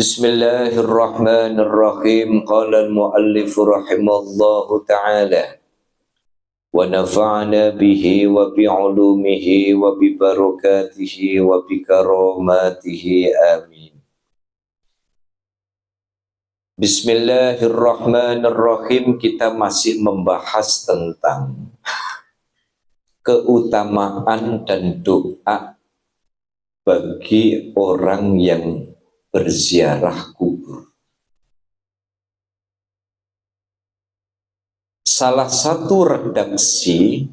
Bismillahirrahmanirrahim. Qala al-muallif rahimallahu ta'ala wa nafa'na bihi wa bi'ulumihi wa bi barakatihi wa bi karamatihi amin. Bismillahirrahmanirrahim. Kita masih membahas tentang keutamaan dan doa bagi orang yang berziarah kubur. Salah satu redaksi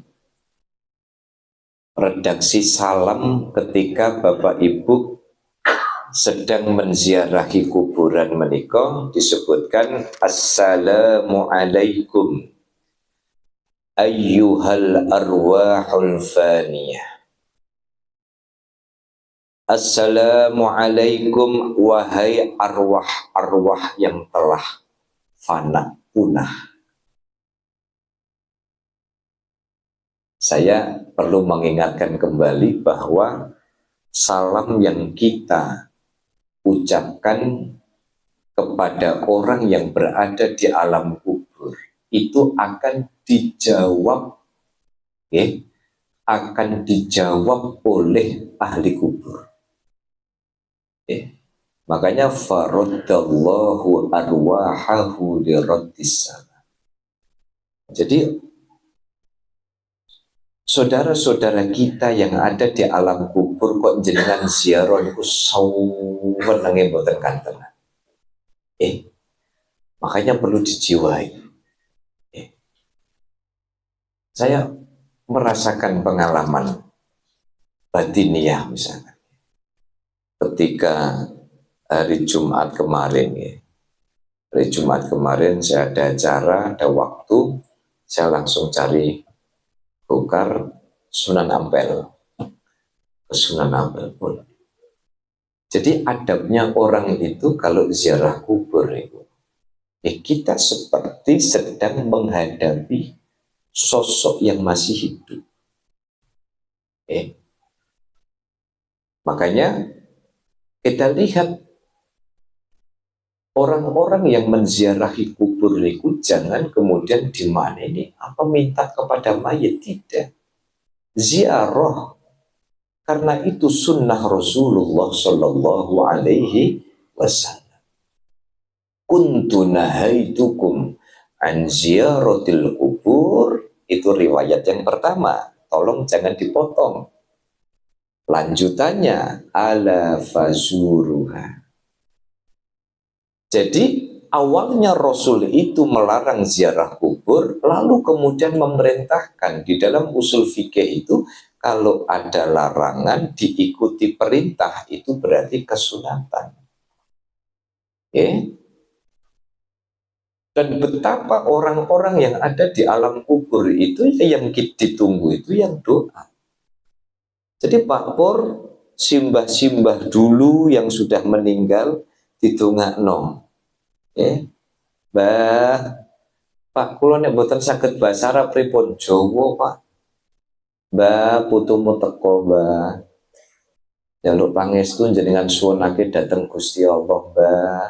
salam ketika Bapak Ibu sedang menziarahi kuburan menika disebutkan Assalamualaikum ayyuhal arwahul faniyah. Assalamualaikum wahai arwah-arwah yang telah fana punah. Saya perlu mengingatkan kembali bahwa salam yang kita ucapkan kepada orang yang berada di alam kubur itu akan dijawab, akan dijawab oleh ahli kubur. Makanya faradallahu arwahahu liraddis salam. Jadi saudara-saudara kita yang ada di alam kubur kok jenengan ziarah niku sawen nanging mboten kanten. Makanya perlu dijiwai. Saya merasakan pengalaman batiniah misalnya. Ketika hari Jumat kemarin, saya ada acara, ada waktu, saya langsung cari bukar Sunan Ampel, ke Sunan Ampel pun. Jadi adabnya orang itu kalau ziarah kubur itu, kita seperti sedang menghadapi sosok yang masih hidup. Makanya kita lihat orang-orang yang menziarahi kubur itu jangan kemudian dimaneni apa minta kepada mayit, tidak. Ziarah karena itu sunnah Rasulullah Shallallahu Alaihi Wasallam. Kuntu nahaitukum an ziyaratil kubur, itu riwayat yang pertama. Tolong jangan dipotong. Lanjutannya ala fazuruha. Jadi awalnya Rasul itu melarang ziarah kubur, lalu kemudian memerintahkan. Di dalam usul fikih itu kalau ada larangan diikuti perintah itu berarti kesunatan. Dan betapa orang-orang yang ada di alam kubur itu yang ditunggu itu yang doa. Jadi Pak Pur, simbah-simbah dulu yang sudah meninggal ditungakno. Mbah, Pak kula nek mboten saged basa Arab pripun? Jawa, Pak. Mbah, putumu teko, Mbah. Jaluk pangestu jenengan suwunake dhateng Gusti Allah, Mbah.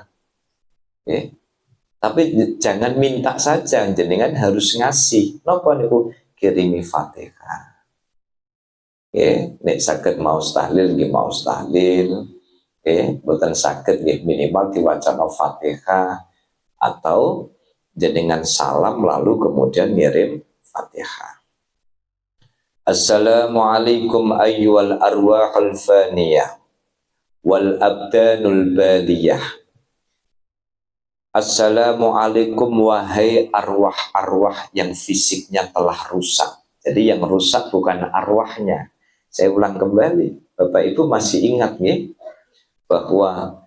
Tapi jangan minta saja, jenengan harus ngasih. Napa niku? Kirimi Fatihah. Nek saged maos tahlil nggih maos tahlil. Boten saged nggih minimal diwacana Fatihah atau jenengan salam lalu kemudian ngirim Fatihah. Assalamualaikum ayyuhal arwahul faniyah wal abdanul baliyah. Assalamualaikum wahai arwah-arwah yang fisiknya telah rusak. Jadi yang rusak bukan arwahnya. Saya ulang kembali, Bapak Ibu masih ingat bahwa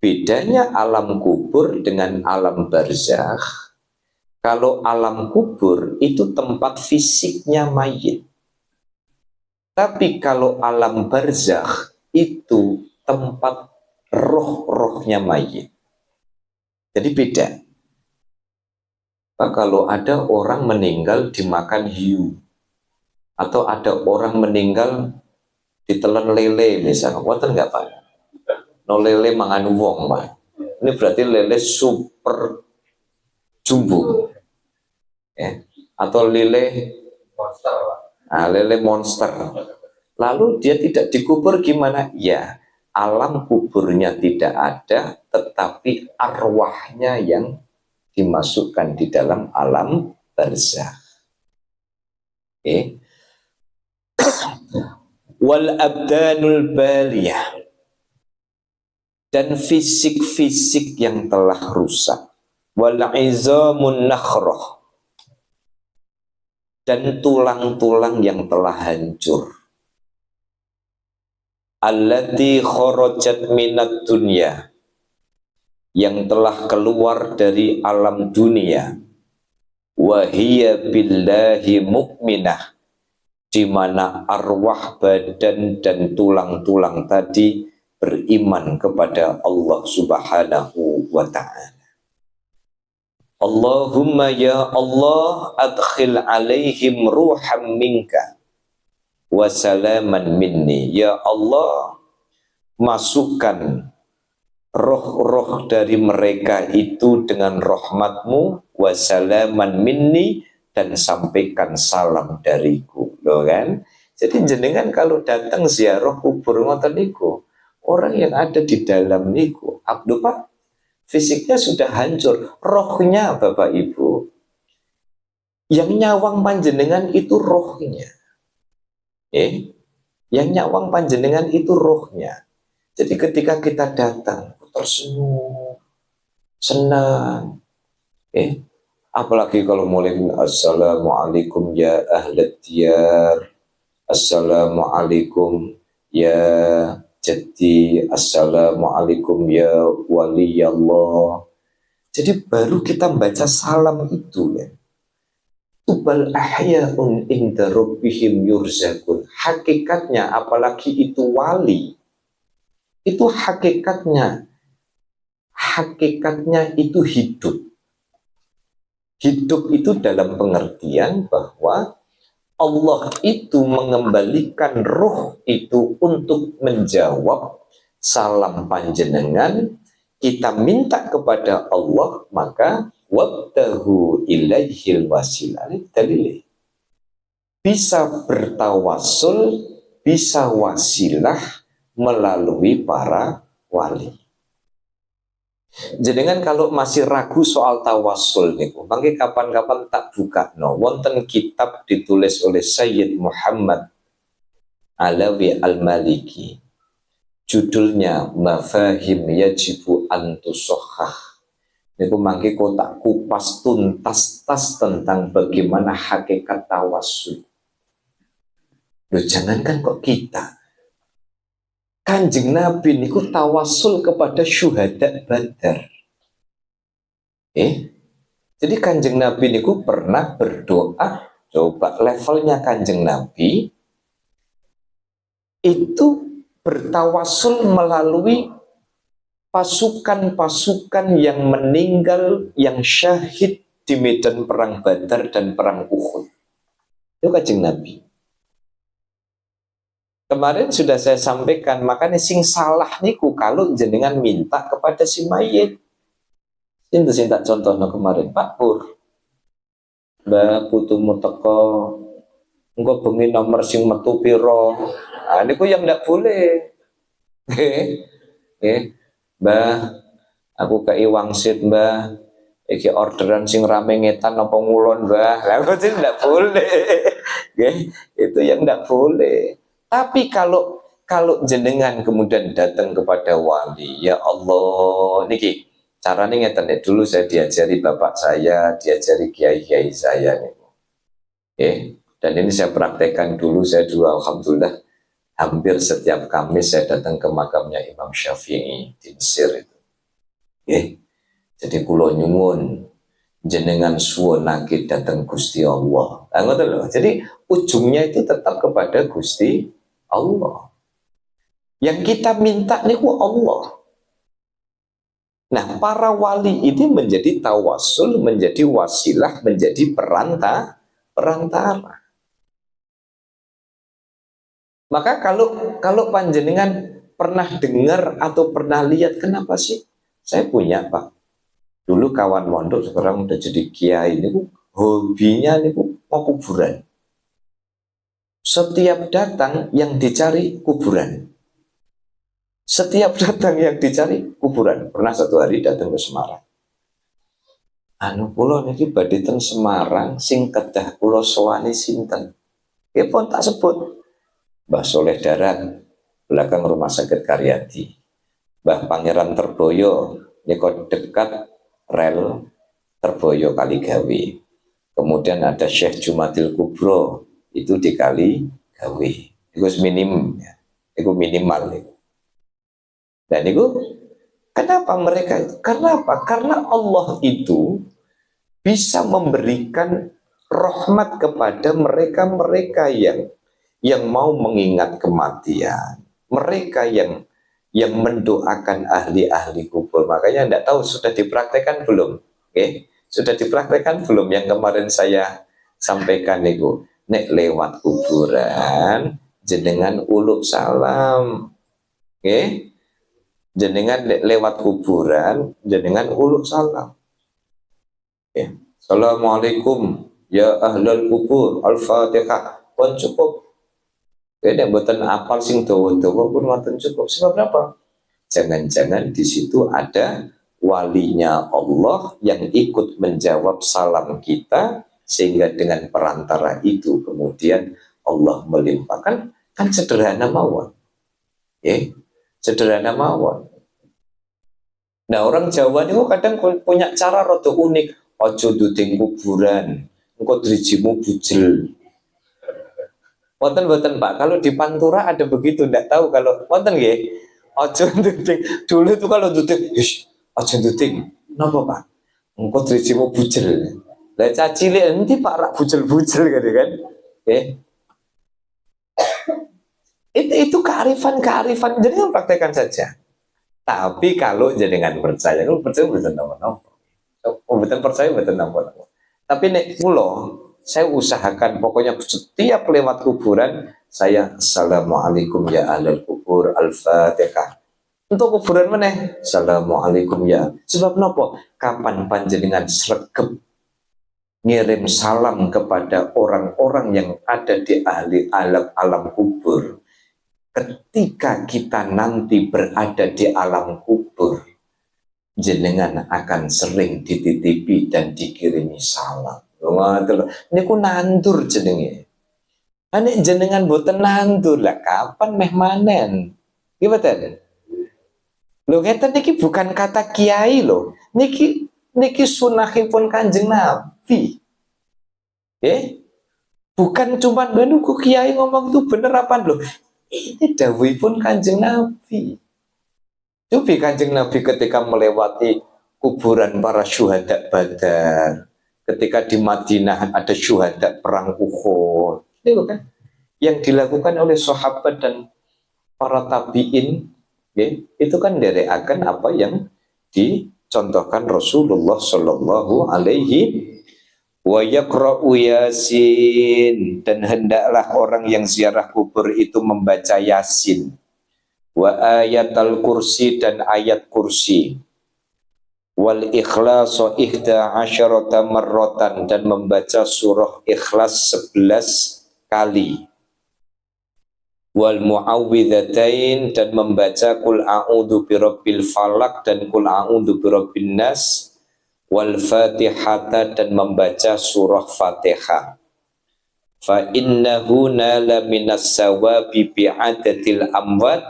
bedanya alam kubur dengan alam barzakh. Kalau alam kubur itu tempat fisiknya mayit. Tapi kalau alam barzakh itu tempat roh-rohnya mayit. Jadi beda. Pak, kalau ada orang meninggal dimakan hiu, atau ada orang meninggal ditelan lele misalnya, wonten nggak Pak? No lele mangan wong Pak. Ini berarti lele super jumbo, ya. Atau lele monster. Nah, lele monster. Lalu dia tidak dikubur gimana? Ya, alam kuburnya tidak ada, tetapi arwahnya yang dimasukkan di dalam alam barzakh. Okay. Wal abdanul baliyah, dan fisik-fisik yang telah rusak. Wal izamun nakhroh, dan tulang-tulang yang telah hancur. Allati kharajat minat dunya, yang telah keluar dari alam dunia. Wahiyya billahi mu'minah, di mana arwah, badan, dan tulang-tulang tadi beriman kepada Allah Subhanahu wa ta'ala. Allahumma ya Allah adkhil alaihim ruham minka wa salaman minni. Ya Allah, masukkan roh-roh dari mereka itu dengan rahmatmu, wa salaman minni, dan sampaikan salam dariku. Loh kan? Jadi jenengan kalau datang ziarah kubur ngoten niku, orang yang ada di dalam niku, Abdul Pak, fisiknya sudah hancur, rohnya Bapak Ibu, yang nyawang panjenengan itu rohnya. Yang nyawang panjenengan itu rohnya. Jadi ketika kita datang tersenyum, senang, apalagi kalau mulai assalamualaikum ya ahlat diyar, assalamualaikum ya jadi, assalamualaikum ya waliyallah. Jadi baru kita baca salam itu ya. Tubal ahya'un inda rabbihim yurzakun. Hakikatnya, apalagi itu wali, itu hakikatnya itu hidup. Hidup itu dalam pengertian bahwa Allah itu mengembalikan roh itu untuk menjawab salam panjenengan. Kita minta kepada Allah, maka wabtahu ilaihil wasilah. Dalil. Bisa bertawasul, bisa wasilah melalui para wali. Jenengan kalau masih ragu soal tawasul niku, mangke kapan-kapan tak buka no. Wonten kitab ditulis oleh Sayyid Muhammad Alawi Al-Maliki. Judulnya Mafahim Yajibu Antusohah. Niku mangke kotak kupas tuntas tas tentang bagaimana hakikat tawasul. Loh, jangankan kok kita, Kanjeng Nabi niku tawasul kepada syuhada Badar. Jadi Kanjeng Nabi niku pernah berdoa, coba levelnya Kanjeng Nabi itu bertawasul melalui pasukan-pasukan yang meninggal, yang syahid di medan perang Badar dan perang Uhud. Itu Kanjeng Nabi. Kemarin sudah saya sampaikan, makanya sing salah niku kalau jenengan minta kepada si mayit. Itu sing tak contohnya kemarin, Pak Pur, Mbak putumu teko, engko bengi nomor sing metu piro. Nah, niku yang ndak boleh. Mbah, aku kei wangsit, Mbah. Iki orderan sing rame ngetan apa ngulon, Mbah. Lah kok ndak boleh. Itu yang ndak boleh. Tapi kalau jenengan kemudian datang kepada wali, ya Allah, niki caranya ngeten ya, dulu saya diajari bapak saya, diajari kiai-kiai saya nih. Dan ini saya praktekkan dulu, saya dulu alhamdulillah hampir setiap Kamis saya datang ke makamnya Imam Syafi'i di Mesir itu. Jadi kula nyuwun jenengan suwunake datang Gusti Allah. Jadi ujungnya itu tetap kepada Gusti Allah. Yang kita minta niku Allah. Nah, para wali ini menjadi tawasul, menjadi wasilah, menjadi perantara. Maka kalau panjenengan pernah dengar atau pernah lihat, kenapa sih Saya punya Pak. Dulu kawan mondok sekarang udah jadi kiai ini hobinya ini mau kuburan. Setiap datang yang dicari kuburan. Setiap datang yang dicari kuburan. Pernah satu hari datang ke Semarang. Anu kula niki badhe teng Semarang sing kedah kula sowani sinten? Ya pun tak sebut. Mbah Soleh Darat, belakang Rumah Sakit Karyadi. Mbah Pangeran Terboyo, niko dekat rel Terboyo Kaligawe. Kemudian ada Syekh Jumadil Kubro, itu di Kaligawe. Itu minim, ya. Itu minimal. Dan itu kenapa mereka itu? Karena apa? Karena Allah itu bisa memberikan rahmat kepada mereka-mereka yang mau mengingat kematian, mereka yang mendoakan ahli-ahli kubur. Makanya tidak tahu sudah dipraktekkan belum? Sudah dipraktekkan belum yang kemarin saya sampaikan itu? Nek lewat kuburan, jenengan uluk salam. Jenengan lewat kuburan, jenengan uluk salam. Assalamualaikum ya ahlal kubur, al-fatihah. Pun cukup. Nek mboten apal sing dawa-dawa pun mboten cukup. Sebab apa? Jangan-jangan di situ ada walinya Allah yang ikut menjawab salam kita, sehingga dengan perantara itu kemudian Allah melimpahkan. Kan sederhana mawon. Sederhana mawon. Nah, orang Jawa ini kadang punya cara rada unik. Ojo duding kuburan, engko drijimu bujel. Wonten Pak, kalau di Pantura ada begitu, ndak tahu kalau wonten nggih. Ojo duding. Dulu itu kalau duding, ojo duding. Napa Pak? Engko drijimu bujel. Lah caci cilik endi Pak rak bujel-bujel gitu kan. Itu kearifan, jadi praktekkan saja. Tapi kalau jenengan percaya betul napa-napa. Betul percaya betul napa-napa. Tapi nek kula saya usahakan pokoknya setiap lewat kuburan saya assalamualaikum ya ahlal kubur, al-fatihah. Untuk kuburan meneh assalamualaikum ya. Sebab napa? Kapan panjenengan sregep ngirim salam kepada orang-orang yang ada di ahli alam kubur. Ketika kita nanti berada di alam kubur, jenengan akan sering dititipi dan dikirimi salam. Ini ku nandur jenenge. Ane jenengan boten nandur lah, kapan meh manen? Gimana? Lo ngeten niki bukan kata kiai lo, niki sunahipun Kanjeng Nabi. Bukan cuma ku kiai ngomong itu bener apa lo? Ini dawuhipun Kanjeng Nabi. Coba Kanjeng Nabi ketika melewati kuburan para syuhada Badar, ketika di Madinah ada syuhada perang Uhud, itu kan yang dilakukan oleh sahabat dan para tabiin, itu kan dereakan apa yang dicontohkan Rasulullah Shallallahu Alaihi wa yaqra'u Yasin, dan hendaklah orang yang ziarah kubur itu membaca Yasin, wa ayatul kursi, dan ayat kursi, wal ikhlasu ihda asyarata marratan, dan membaca surah ikhlas 11 kali, wal muawwidzatain, dan membaca qul a'udzu birabbil falaq dan qul a'udzu birabbin nas, wal fatihata, dan membaca surah Fatihah. Fa innahu nala minas sawabi bi'adatil amwat,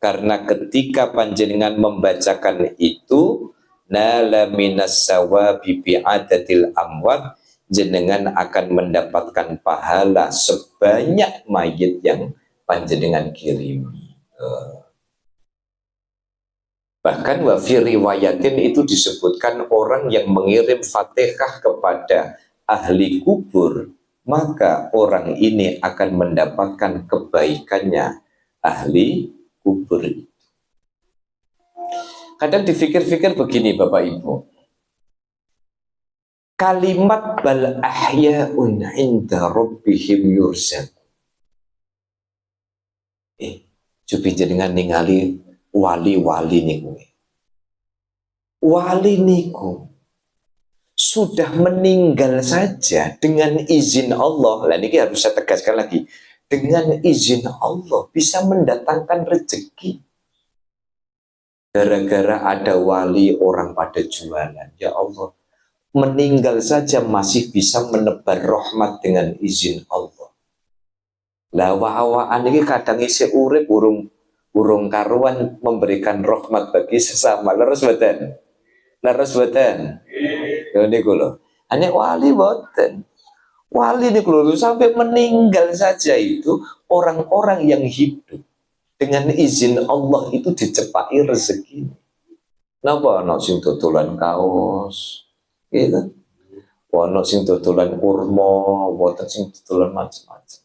karena ketika panjenengan membacakan itu nala minas sawabi bi'adatil amwat, jenengan akan mendapatkan pahala sebanyak mayit yang panjenengan kirimi. Bahkan wa fi riwayatin itu disebutkan orang yang mengirim Fatihah kepada ahli kubur, maka orang ini akan mendapatkan kebaikannya ahli kubur. Kadang dipikir-pikir begini Bapak Ibu, kalimat bal ahya'un 'inda rabbihim yurzaq. Coba jenengan ningali wali-wali nih gue. wali niku sudah meninggal saja dengan izin Allah. Lah ini harus saya tegaskan lagi, dengan izin Allah bisa mendatangkan rezeki. Gara-gara ada wali orang pada jualan, ya Allah, meninggal saja masih bisa menebar rahmat dengan izin Allah. Lah awak-awakan ini kadang isi urip urung karuan memberikan rahmat bagi sesama. Leres badan. Leres badan. Ini lho. Hanya wali boten. Wali ini lho sampai meninggal saja itu orang-orang yang hidup dengan izin Allah itu dicepai rezeki. Napa ana sing dodolan kaos, gitu. Ana sing dodolan kurma, boten sing dodolan macam-macam.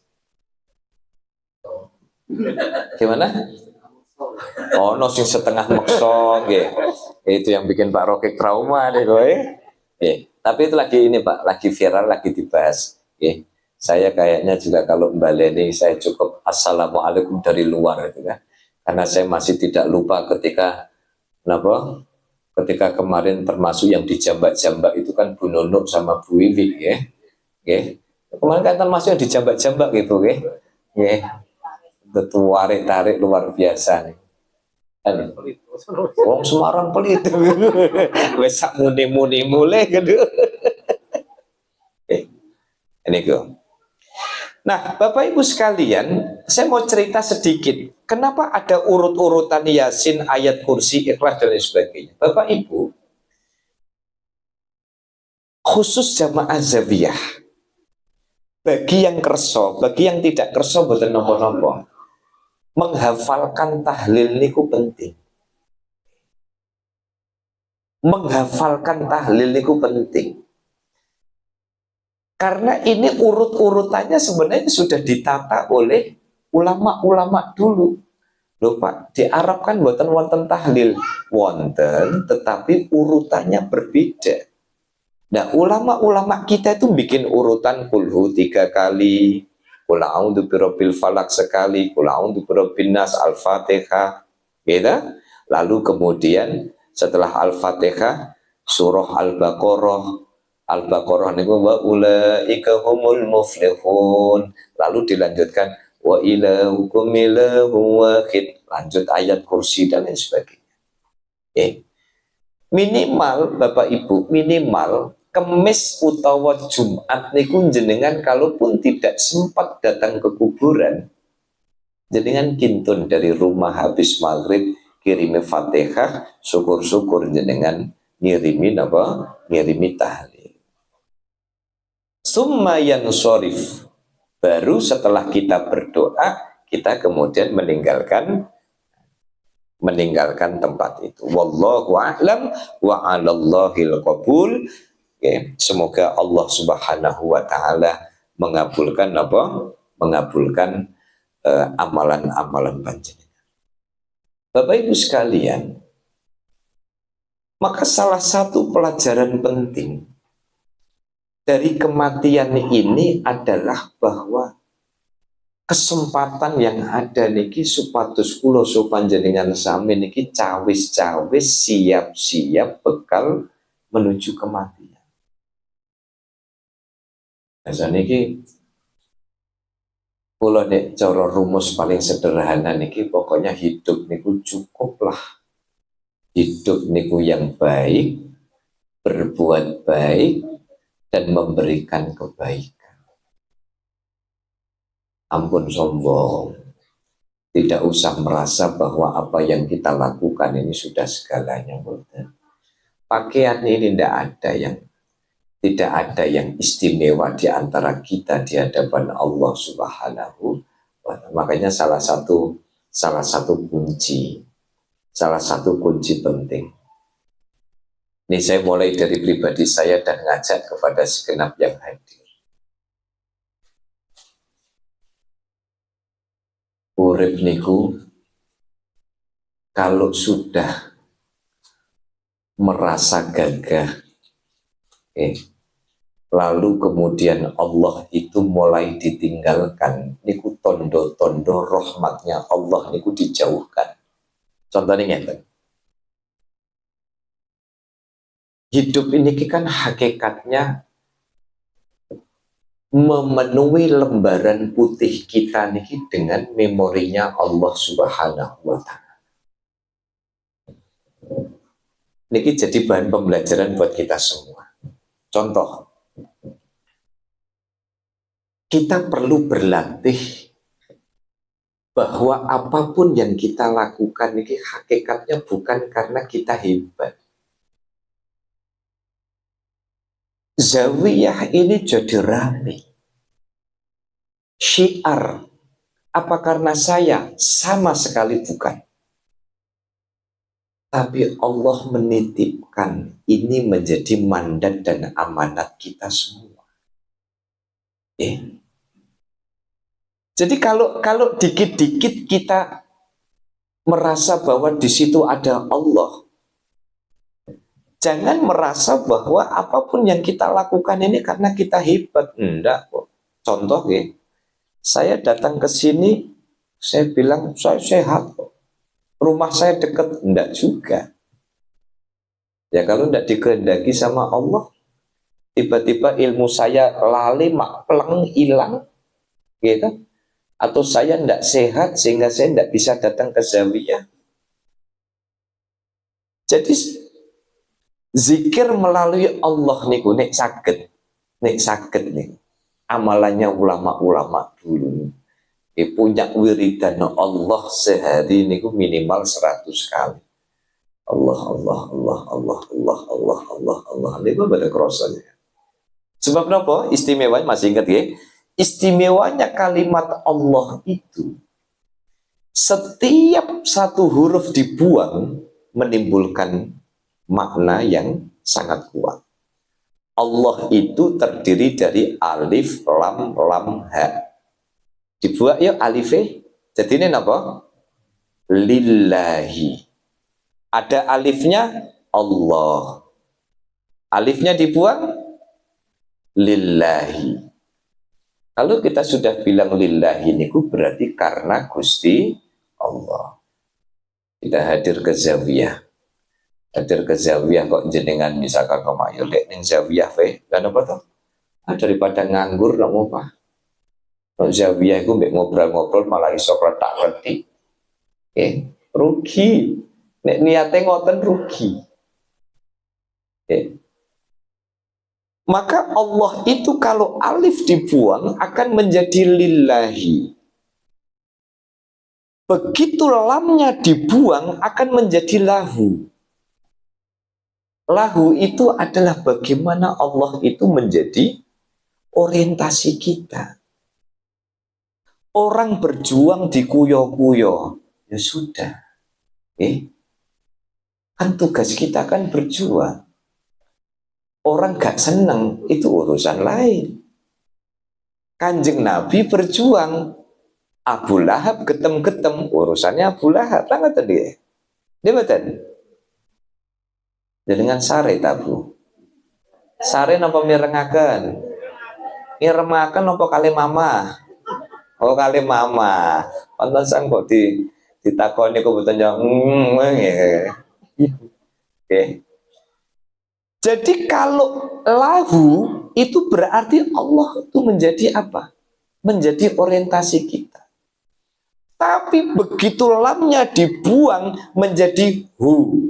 Gimana? Ono sing setengah maksa, nggih. Itu yang bikin Pak Rokik trauma nih kowe. Tapi itu lagi ini Pak, lagi viral, lagi dibahas. Saya kayaknya juga kalau ini saya cukup assalamualaikum dari luar gitu kan. Karena saya masih tidak lupa ketika ketika kemarin termasuk yang dijambak-jambak itu kan Bu Nunuk sama Bu Wiwi ya. Kemarin kan termasuk yang dijambak-jambak gitu ya. Betul tarik luar biasa nih. Wong Semarang pelit. Wes sak muni-muni mulai gitu. Ini go. Nah, Bapak Ibu sekalian, saya mau cerita sedikit. Kenapa ada urut-urutan Yasin, ayat kursi, ikhlas dan lain sebagainya. Bapak Ibu, khusus jamaah Zawiyah, bagi yang kerso, bagi yang tidak kerso boten nopo-nopo, menghafalkan tahlil niku penting. Menghafalkan tahlil niku penting. Karena ini urut-urutannya sebenarnya sudah ditata oleh ulama-ulama dulu. Loh Pak, di Arab kan buatan wonten tahlil. Wonten, tetapi urutannya berbeda. Nah, ulama-ulama kita itu bikin urutan kulhu 3 kali, qul a'udzu birabbil falaq sekali, qul a'udzu birabbin nas, Al-Fatihah. Gitu? Lalu kemudian setelah Al-Fatihah surah Al-Baqarah niku wa ulaika humul muflihun. Lalu dilanjutkan wa ilahukum ilahun wahid. Lanjut ayat kursi dan lain sebagainya. Minimal Bapak Ibu, minimal Kemis utawa Jumat niku jenengan kalaupun tidak sempat datang ke kuburan, jenengan kintun dari rumah habis maghrib kirimi Fatihah, syukur-syukur jenengan ngirimi tahlil. Summa yansorif, baru setelah kita berdoa kita kemudian meninggalkan tempat itu. Wallahu a'lam wa 'alallahil qabul. Semoga Allah Subhanahu wa taala mengabulkan amalan-amalan panjenengan. Bapak Ibu sekalian, maka salah satu pelajaran penting dari kematian ini adalah bahwa kesempatan yang ada niki supados kula panjenengan sami niki cawis-cawis siap-siap bekal menuju kematian. Nah, niki kula nek cara rumus paling sederhana niki pokoknya hidup niku cukuplah. Hidup niku yang baik, berbuat baik dan memberikan kebaikan. Ampun sombong. Tidak usah merasa bahwa apa yang kita lakukan ini sudah segalanya. Pakaian ini tidak ada yang istimewa di antara kita di hadapan Allah Subhanahu wa ta'ala. Makanya salah satu kunci penting. Ini saya mulai dari pribadi saya dan ngajak kepada segenap yang hadir. Urip niku kalau sudah merasa gagah, lalu kemudian Allah itu mulai ditinggalkan, niku tondo-tondo rahmatnya Allah niku dijauhkan. Contohnya ngeten. hidup ini kan hakikatnya memenuhi lembaran putih kita niki dengan memorinya Allah Subhanahu wa Ta'ala. Niki jadi bahan pembelajaran buat kita semua. Contoh, kita perlu berlatih bahwa apapun yang kita lakukan ini hakikatnya bukan karena kita hebat. Zawiyah ini jadi rame. Syiar, apa karena saya? Sama sekali bukan. Tapi Allah menitipkan ini menjadi mandat dan amanat kita semua. Jadi kalau dikit-dikit kita merasa bahwa di situ ada Allah, jangan merasa bahwa apapun yang kita lakukan ini karena kita hebat. Enggak kok. Contoh ya, saya datang ke sini, saya bilang saya sehat kok. Rumah saya dekat, enggak juga. Ya kalau enggak dikehendaki sama Allah, tiba-tiba ilmu saya lali, makpleng, hilang, gitu. Atau saya tidak sehat sehingga saya tidak bisa datang ke zawiyah. Jadi zikir melalui Allah niku nek saged nih. Amalannya ulama-ulama dulu punya wiridan Allah sehari niku minimal 100 kali. Allah Allah Allah Allah Allah Allah Allah Allah. Niku pada kerosanya. Sebab apa? Istimewa, masih ingat ya? Istimewanya kalimat Allah itu, setiap satu huruf dibuang menimbulkan makna yang sangat kuat. Allah itu terdiri dari alif, lam, ha. Dibuang ya alifnya, jadi ini apa? Lillahi. Ada alifnya Allah. Alifnya dibuang lillahi. Kalau kita sudah bilang lillahi niku berarti karena Gusti Allah. Kita hadir ke zawiyah. Hadir ke zawiyah kok jenengan misalkan kemayu lek ning zawiyah kan apa toh? Daripada nganggur nang apa? Nang zawiyah iku mbek ngobrol-ngobrol malah iso kletak-kletik. Rugi. Nek niate ngoten rugi. Maka Allah itu kalau alif dibuang akan menjadi lillahi. Begitu lamnya dibuang akan menjadi lahu. Lahu itu adalah bagaimana Allah itu menjadi orientasi kita. Orang berjuang di kuyo-kuyo, ya sudah. Kan tugas kita kan berjuang. Orang gak senang, itu urusan lain. Kanjeng Nabi berjuang, Abu Lahab getem-getem, urusannya Abu Lahab. Tangan tadi. Dia betul. Dengan sare tabu. Sare napa mirengaken? Mirengaken napa kali mama? Oh kali mama. Pantesan kok ditakoni kok boten yo. Oke. Jadi kalau lahu itu berarti Allah itu menjadi apa? Menjadi orientasi kita. Tapi begitu lamnya dibuang menjadi hu.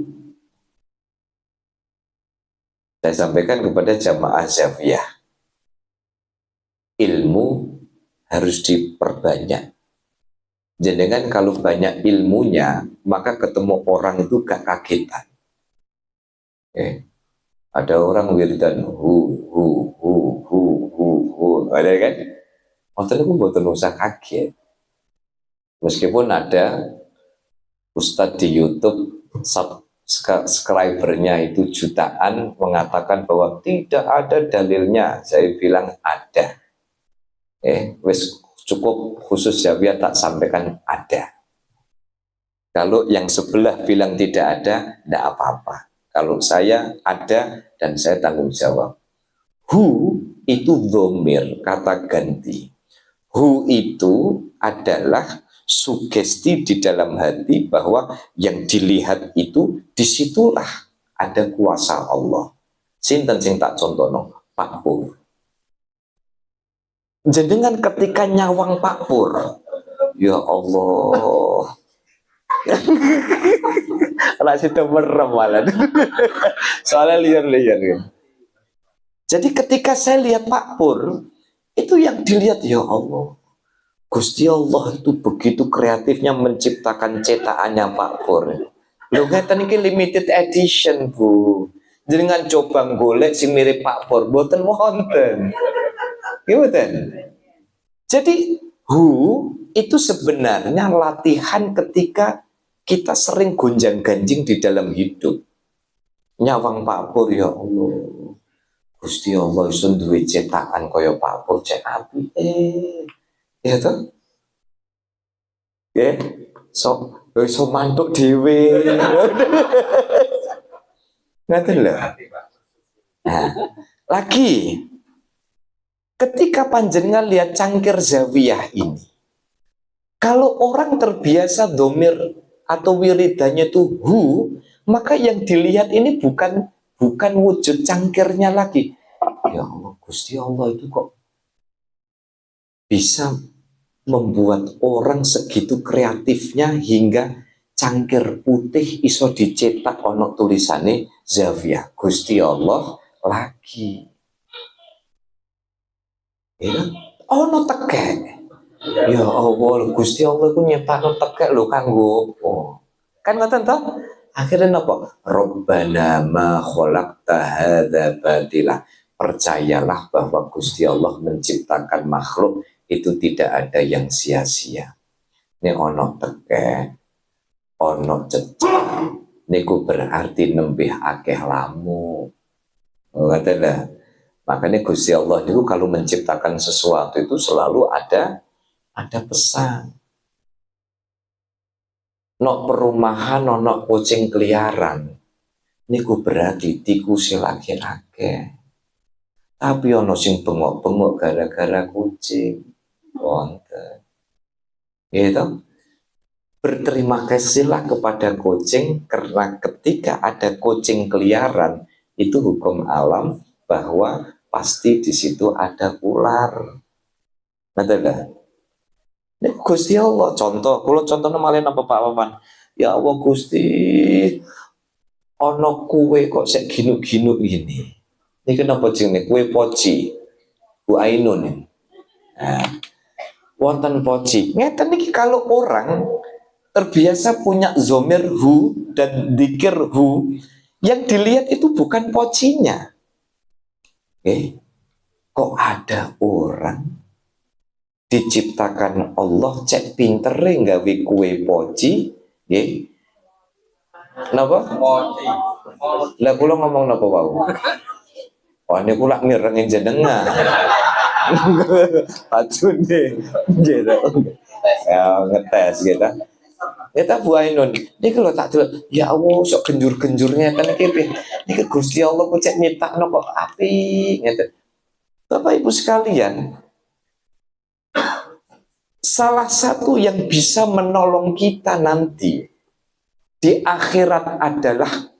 Saya sampaikan kepada jamaah zawiyah. Ilmu harus diperbanyak. Jenengan kalau banyak ilmunya, maka ketemu orang itu gak kagetan. Ada orang wiridan hu, ada kan? Maksudnya aku buatan usah kaget. Meskipun ada Ustadz di YouTube subscribernya itu jutaan mengatakan bahwa tidak ada dalilnya. Saya bilang ada. Wes cukup khusus Zawiyah tak sampaikan ada. Kalau yang sebelah bilang tidak ada, tidak apa-apa. Kalau saya ada dan saya tanggung jawab. Hu itu dhamir, kata ganti. Hu itu adalah sugesti di dalam hati bahwa yang dilihat itu disitulah ada kuasa Allah. Sinten sing tak contono? Pak Pur. Jenengan ketika nyawang Pak Pur, ya Allah. Anak situ merem malah. Soalnya liar-liar. Jadi ketika saya lihat Pak Pur, itu yang dilihat, ya Allah. Gusti Allah itu begitu kreatifnya menciptakan cetakannya Pak Pur. Lho ngeten iki limited edition, Bu. Jenengan coba golek sing mirip Pak Pur, mboten wonten. Mboten. Jadi itu sebenarnya latihan ketika kita sering gonjang-ganjing di dalam hidup. Nyawang Pak Pur, ya Allah. Gusti Allah iso duwe cetakan kaya Pak Pur cek apik. Ya toh? Ya, so mantuk dhewe. Ngaten lho. Nah, lagi ketika panjenengan lihat cangkir zawiyah ini, kalau orang terbiasa domir atau wiridannya itu maka yang dilihat ini bukan wujud cangkirnya lagi. Ya Allah, Gusti Allah itu kok bisa membuat orang segitu kreatifnya hingga cangkir putih iso dicetak ono tulisane zawiyah Gusti Allah lagi. Ya, ono tekek. Ya Allah, Gusti Allah ku nyiptakno tekek lho kanggo apa? Kan ngoten to? Akhirnya napa? Rabbana ma khalaqta hadza batila. Percayalah bahwa Gusti Allah menciptakan makhluk itu tidak ada yang sia-sia. Ini ono tekek, ono cecak. Niku berarti nembih akeh lamu. Katalah. Makanya Gusti Allah itu kalau menciptakan sesuatu itu selalu ada pesan. Nok perumahan ono kucing keliaran. Niku berarti tikus lagi akeh. Tapi ono sing bengok-bengok gara-gara kucing. Wonten. Gitu. Berterima kasihlah kepada kucing karena ketika ada kucing keliaran itu hukum alam bahwa pasti di situ ada ular. Betul. Ini Gusti Allah contoh, kalau contohnya malah apa Pak Wawan? Ya Allah Gusti, ono kue kok sek ginu-ginu ini. Ini kenapa jenenge kue poci, Bu Ainun. Nah, wonten poci. Ngeten niki kalau orang terbiasa punya zomir dan dikir yang dilihat itu bukan pocinya. Kok ada orang diciptakan Allah cek pintere nggawe kue poci, nggih. Napa? Poci. Lah kula ngomong napa wau? Oh niku lak mireng jenengan. Pacune gitu. Ya ngetes gitu. Kita Bu Ainun, ini kalau tak dulu, ya Allah, sok genjur-genjurnya kan ini Gusti Allah kok cek nyiptakno kok api, gitu. Bapak Ibu sekalian, salah satu yang bisa menolong kita nanti di akhirat adalah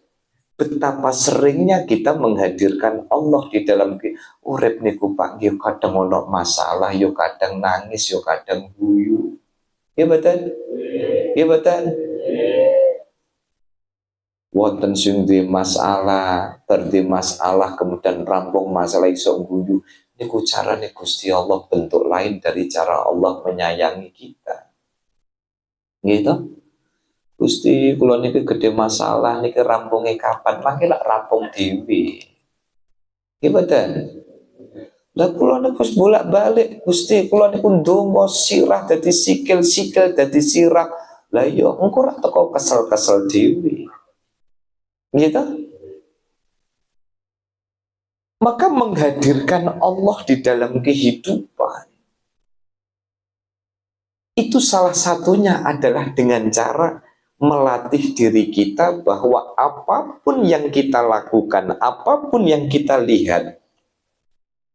betapa seringnya kita menghadirkan Allah di dalam urip niku Pak, yo kadang ono masalah, yo kadang nangis, yo kadang guyu. Ya betul. Ya betul. Wonten sing masalah, terdi masalah kemudian rampung masalah iso guyu. Niku carane Gusti Allah bentuk lain dari cara Allah menyayangi kita. Gitu. Gusti kula niki gede masalah niki rampunge kapan? Mangke lak rampung dhewe. Nggih mboten? Lah kula niku bolak-balik Gusti kula niku ndonga sirah dadi sikil dadi sirah. Lah iya engko ora teko kesel-kesel dhewe. Gitu? Maka menghadirkan Allah di dalam kehidupan itu salah satunya adalah dengan cara melatih diri kita bahwa apapun yang kita lakukan, apapun yang kita lihat,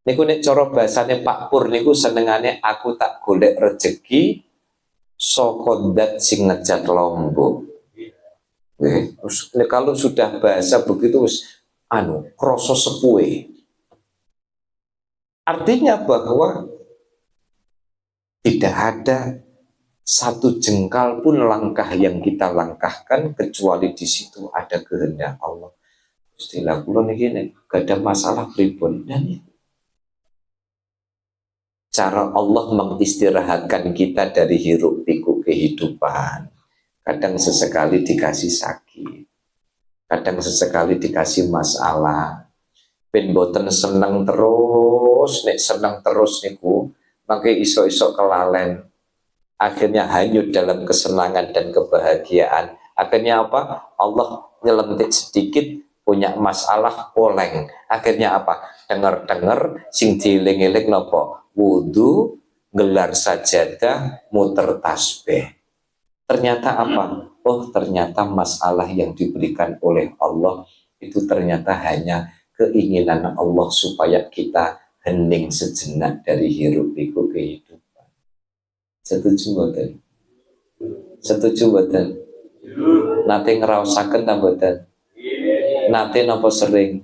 niku nek cara bahasane Pak Pur niku senengane aku tak golek rezeki saka dat sing ngejat Lombok. Kalau sudah bahasa begitu kroso sepuhe. Artinya bahwa tidak ada satu jengkal pun langkah yang kita langkahkan kecuali di situ ada kehendak Allah. Istilah kula niki gak ada masalah pripun. Dan cara Allah mengistirahatkan kita dari hiruk pikuk kehidupan. Kadang sesekali dikasih sakit, kadang sesekali dikasih masalah. Ben boten seneng terus, nek seneng terus niku, maka iso-iso kelalen. Akhirnya hanyut dalam kesenangan dan kebahagiaan. Akhirnya apa? Allah nyelentik sedikit, punya masalah, oleng. Akhirnya apa? Dengar-dengar sing dieling-eling nopo? Wudu, gelar sajadah, muter tasbih. Ternyata apa? Oh, ternyata masalah yang diberikan oleh Allah itu ternyata hanya keinginan Allah supaya kita hening sejenak dari hiruk pikuk kehidupan. Setuju mboten? Setuju mboten? Nate ngrasakaken ta mboten? Nate napa sering?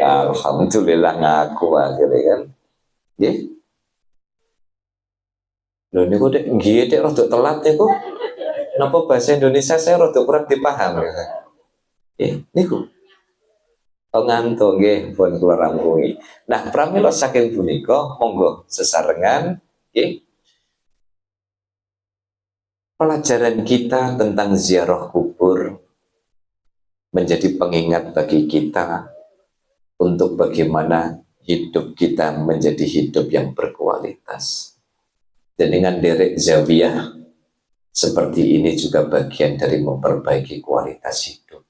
Alhamdulillah ngaku akhirnya kan. Nggih. Lho niku dek nggih dek rada telat niku. Napa bahasa Indonesia saya rada kurang dipahami. Nggih, niku. Ngantuk nggih pun kula rampungi. Nah, pramila saking punika monggo sesarengan nggih. Pelajaran kita tentang ziarah kubur menjadi pengingat bagi kita untuk bagaimana hidup kita menjadi hidup yang berkualitas. Dan dengan derek zawiyah seperti ini juga bagian dari memperbaiki kualitas hidup.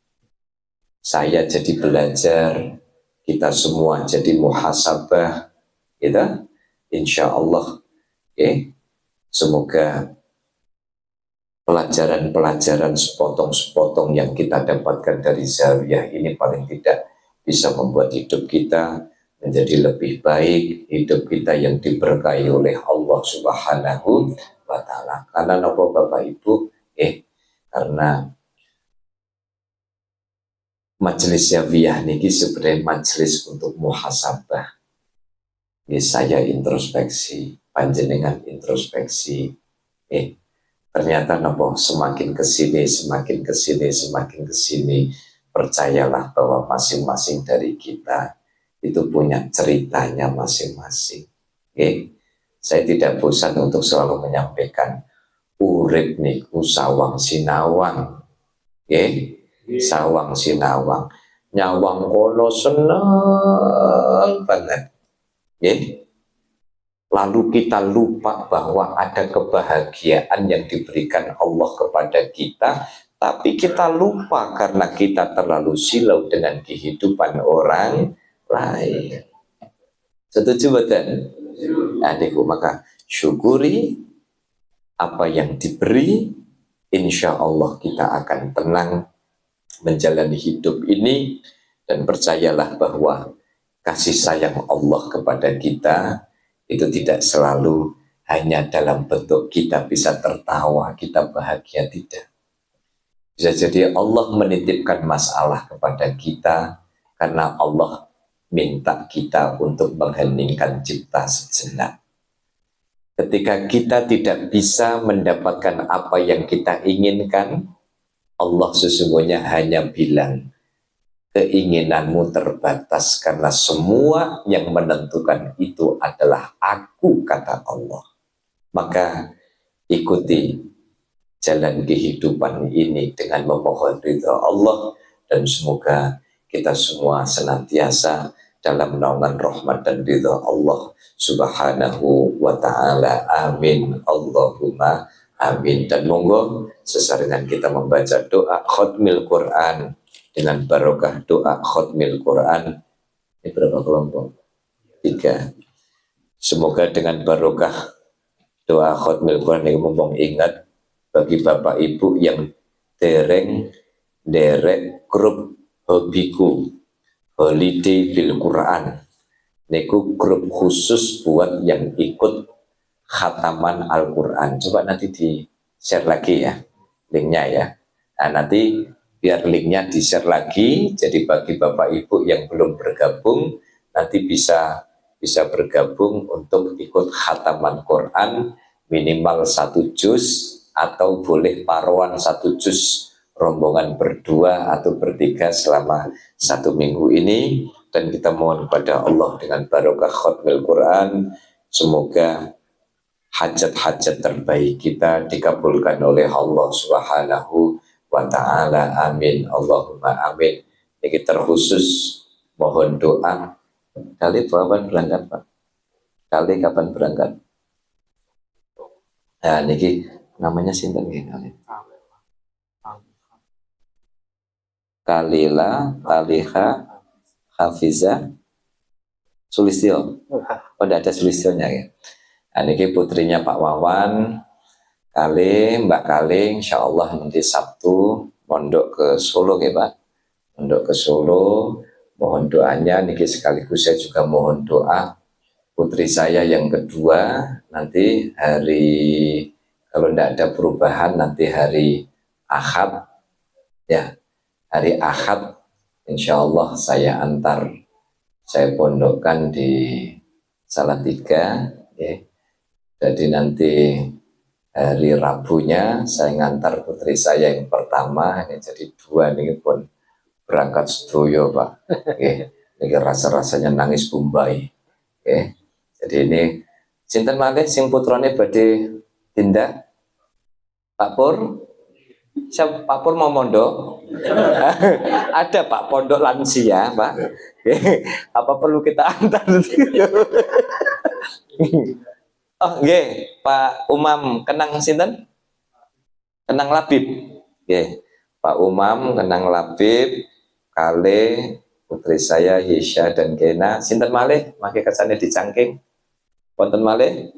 Saya jadi belajar, kita semua jadi muhasabah, gitu. Insya Allah, semoga pelajaran-pelajaran sepotong-sepotong yang kita dapatkan dari zawiyah ini paling tidak bisa membuat hidup kita menjadi lebih baik, hidup kita yang diberkahi oleh Allah Subhanahu wa Ta'ala. Karena nopo Bapak Ibu, karena majelis zawiyah niki sebenarnya majelis untuk muhasabah. Saya introspeksi, panjenengan introspeksi, ternyata nopo semakin kesini, percayalah bahwa masing-masing dari kita itu punya ceritanya masing-masing. Saya tidak bosan untuk selalu menyampaikan urip niku sawang sinawang. Sawang sinawang. Nyawang kono seneng banget. Lalu kita lupa bahwa ada kebahagiaan yang diberikan Allah kepada kita, tapi kita lupa karena kita terlalu silau dengan kehidupan orang lain. Setuju betul? Adikku, maka syukuri apa yang diberi, insya Allah kita akan tenang menjalani hidup ini, dan percayalah bahwa kasih sayang Allah kepada kita itu tidak selalu hanya dalam bentuk kita bisa tertawa, kita bahagia, tidak. Bisa jadi Allah menitipkan masalah kepada kita karena Allah minta kita untuk mengheningkan cipta sejenak. Ketika kita tidak bisa mendapatkan apa yang kita inginkan, Allah sesungguhnya hanya bilang, keinginanmu terbatas karena semua yang menentukan itu adalah aku, kata Allah. Maka ikuti jalan kehidupan ini dengan memohon ridha Allah, dan semoga kita semua senantiasa dalam naungan rahmat dan ridha Allah Subhanahu wa Ta'ala. Amin. Allahumma amin. Dan monggo sesarengan kita membaca doa khatmil Quran dengan barokah doa khatmil Quran. Ini berapa kelompok? 3. Semoga dengan barokah doa khatmil Quran ini mumpung ingat bagi Bapak Ibu yang derek grup hobiku Holiday bil Quran. Niku grup khusus buat yang ikut khataman Al-Quran. Coba nanti di share lagi ya linknya ya. Nah, nanti biar linknya di-share lagi. Jadi bagi Bapak Ibu yang belum bergabung, nanti bisa bergabung untuk ikut khataman Quran minimal 1 juz atau boleh paruan 1 juz, rombongan berdua atau bertiga selama 1 minggu ini. Dan kita mohon kepada Allah dengan barokah khatmil Quran, semoga hajat-hajat terbaik kita dikabulkan oleh Allah Subhanahu wa ta'ala. Amin, Allahumma amin. Ini terkhusus mohon doa. Kali kapan berangkat, Pak? Kali kapan berangkat? Nah, ini namanya sinten nggih kali? Kalila, Taliha, Hafiza, Sulistyo. Oh, tidak ada Sulistionya ya. Nah, ini putrinya Pak Wawan, Mbak Kali, insya Allah nanti Sabtu mondok ke Solo ya Pak. Mondok ke Solo, mohon doanya. Niki sekaligus saya juga mohon doa putri saya yang kedua nanti hari, kalau tidak ada perubahan, nanti hari Ahad ya, hari Ahad insya Allah saya antar, saya pondokkan di Salatiga ya. Jadi nanti hari Rabunya saya ngantar putri saya yang pertama, ini jadi 2 ini pun berangkat sedoyo Pak. Ini rasa-rasanya nangis Bumbai. Jadi ini sinten malih sing putrane badhe tindak? Pak Pur? Siapa Pak Pur mau mondok? Ada Pak pondok lansia, Pak. Apa perlu kita antar? Oh, nggih, Pak Umam kenang sinten? Kenang Labib. Nggih. Pak Umam kenang Labib, Kale, putri saya Yesya dan Gena. Sinten malih mangke kesane dicangking. Wonten malih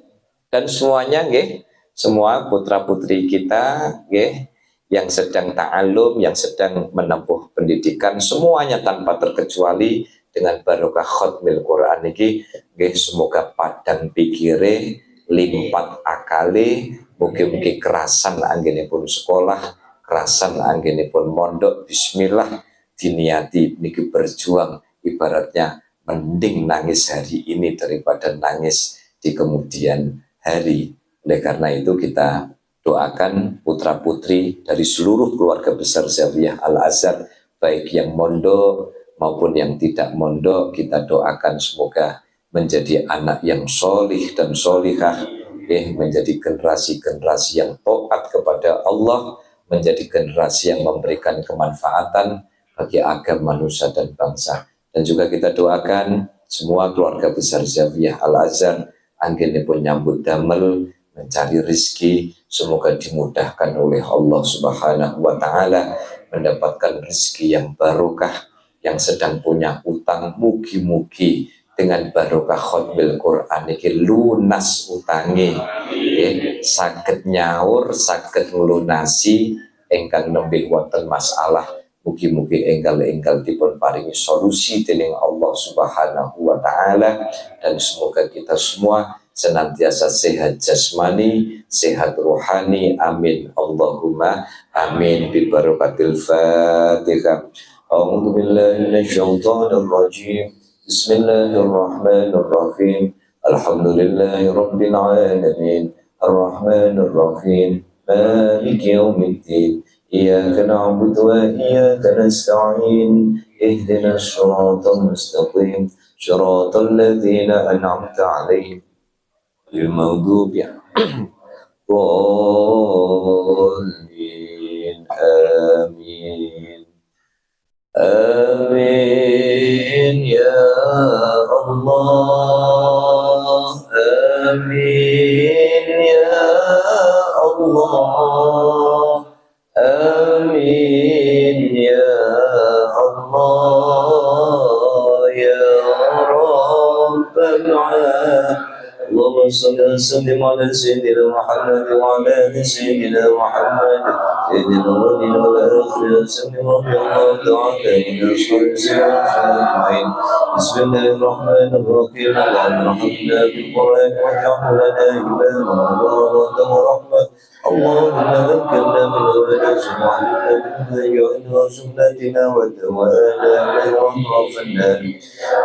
dan semuanya nggih, semua putra-putri kita nggih yang sedang ta'alum, yang sedang menempuh pendidikan, semuanya tanpa terkecuali dengan barokah khatmil Quran niki nggih, semoga padang pikire, limpat akale, mugi-mugi kerasan anggenipun sekolah, kerasan anggenipun mondok, bismillah diniati niki berjuang, ibaratnya mending nangis hari ini daripada nangis di kemudian hari. Oleh karena itu kita doakan putra-putri dari seluruh keluarga besar Zawiyah Al-Azhar, baik yang mondok maupun yang tidak mondok, kita doakan semoga menjadi anak yang solih dan solihah, menjadi generasi-generasi yang taat kepada Allah, menjadi generasi yang memberikan kemanfaatan bagi agama, manusia dan bangsa. Dan juga kita doakan semua keluarga besar Zawiyah Al-Azhar anggenipun nyambut damel mencari rizki, semoga dimudahkan oleh Allah Subhanahu wa ta'ala, mendapatkan rizki yang barokah. Yang sedang punya utang, mugi-mugi dengan barokah khatmil Quran iki lunas utangi, saged nyaur, saged nglunasi ingkang nembe wonten masalah. Mugi-mugi enggal-enggal dipun paringi solusi dening Allah Subhanahu wa ta'ala, dan semoga kita semua senantiasa sehat jasmani, sehat rohani. Amin, Allahumma amin. Bi barakatil Fatihah. A'udzu billahi minasyaitonir rajim. Bismillahirrahmanirrahim. Alhamdulillahi rabbil alamin. Arrahmanir rahim. Maliki yaumiddin. إياك نعبد وإياك نستعين اهدنا الصراط المستقيم صراط الذين أنعمت عليهم غير المغضوب ضالين آمين آمين يا الله آمين يا الله آمين يا الله يا رب العالمين. اللهم صل وسلم على سيدنا محمد وعلى آل سيدنا محمد سيدنا الأولين والآخرين وسلم رضي الله تعالى عن أصحاب سيدنا أجمعين. بسم الله الرحمن الرحيم. اللهم ارحمنا بالقرآن واجعله لنا إماما ونورا ورحمة. اللهم ذكرنا من غير سبحانك من وارزقنا تلاوته وآناء الليل وأطراف النهار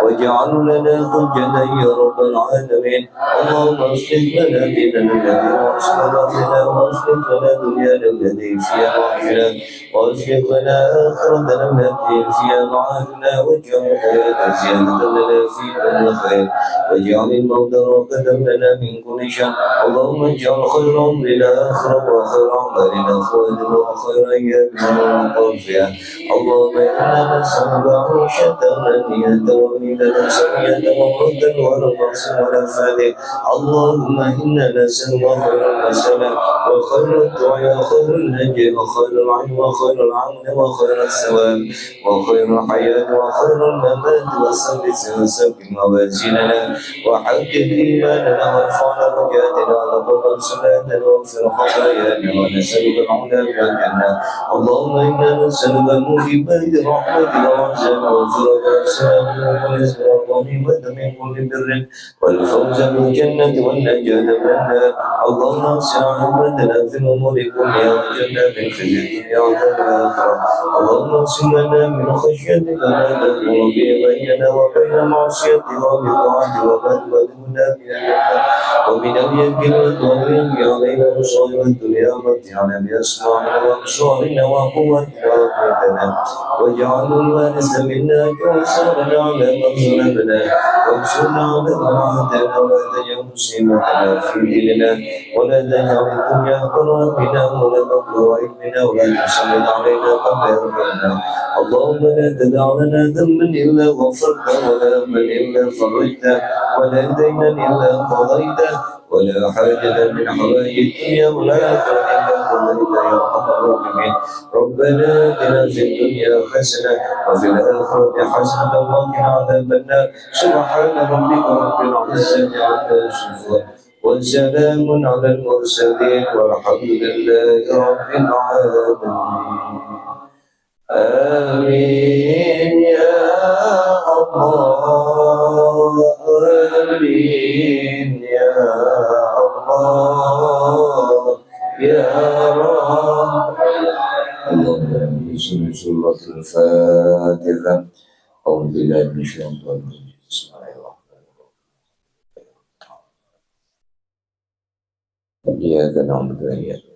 واجعل لنا حجة يا رب العالمين. اللهم اصلح لنا ديننا الذي هو عصمة أمرنا واصلح لنا دنيانا التي فيها معاشنا واصلح لنا آخرتنا التي فيها معادنا واجعل الحياة زيادة لنا في كل خير واجعل الموت راحة لنا من كل شر. اللهم اجعل خير عمرنا آخر وخير أعمالنا خواتنا وخير أيامنا وطرفها. اللهم إنا نسألك عيشة هنية وميلة سوية ومردا ورقص ونفاذ. اللهم إنا نسألك خير المسألة وخير الدعاء وخير النجاة وخير العلم وخير العمل وخير الثواب وخير الحياة وخير الممات وثبت موازيننا وحقق إيماننا وارفع درجاتنا وتقبل صلاتنا واغفر خطايانا ونسألك العلا والجنة. اللهم إنا نسألك موجبات رحمتك وعزاء وفرج السلام والغنيمة من كل بر والفوز بالجنة والنجاة من النار. اللهم اغسل عقوبتنا في الأمور كلها وجنة من خزي الدنيا وعذاب الآخرة. اللهم اغسل لنا من خشيتك ما تقول به بيننا وبين معصيتك وبطاعتك وتبلغنا بها الجنة ومن اليقين واليقين علينا مصائب الدنيا ومتعنا بأسماعنا وأبصارنا وقوتنا وقوتنا واجعل الوارث منا كوثرنا على من ظلمنا وانصرنا على من عادانا ولا تجعل مصيبتنا في ديننا ولا تجعل الدنيا أكبر همنا ولا مبلغ علمنا ولا تسلط علينا من لا يرحمنا. اللهم لا تدع لنا ذنبا إلا غفرته ولا هما إلا فرجته ولا دينا إلا قضيته ولا حاجة من حوائج الدنيا والآخرة إلا قضيتها يا أرحم الراحمين. ربنا آتنا في الدنيا حسنة وفي الآخرة حسنة وقنا عذاب النار. سبحان ربك رب العزة عما يصفون وسلام على المرسلين والحمد لله رب العالمين. آمين يا الله آمين يا الله يا رب. اللهم صل سورة الفاتحة. أعوذ بالله من الشيطان الرجيم. بسم الله الرحمن الرحيم. إياك نعبد وإياك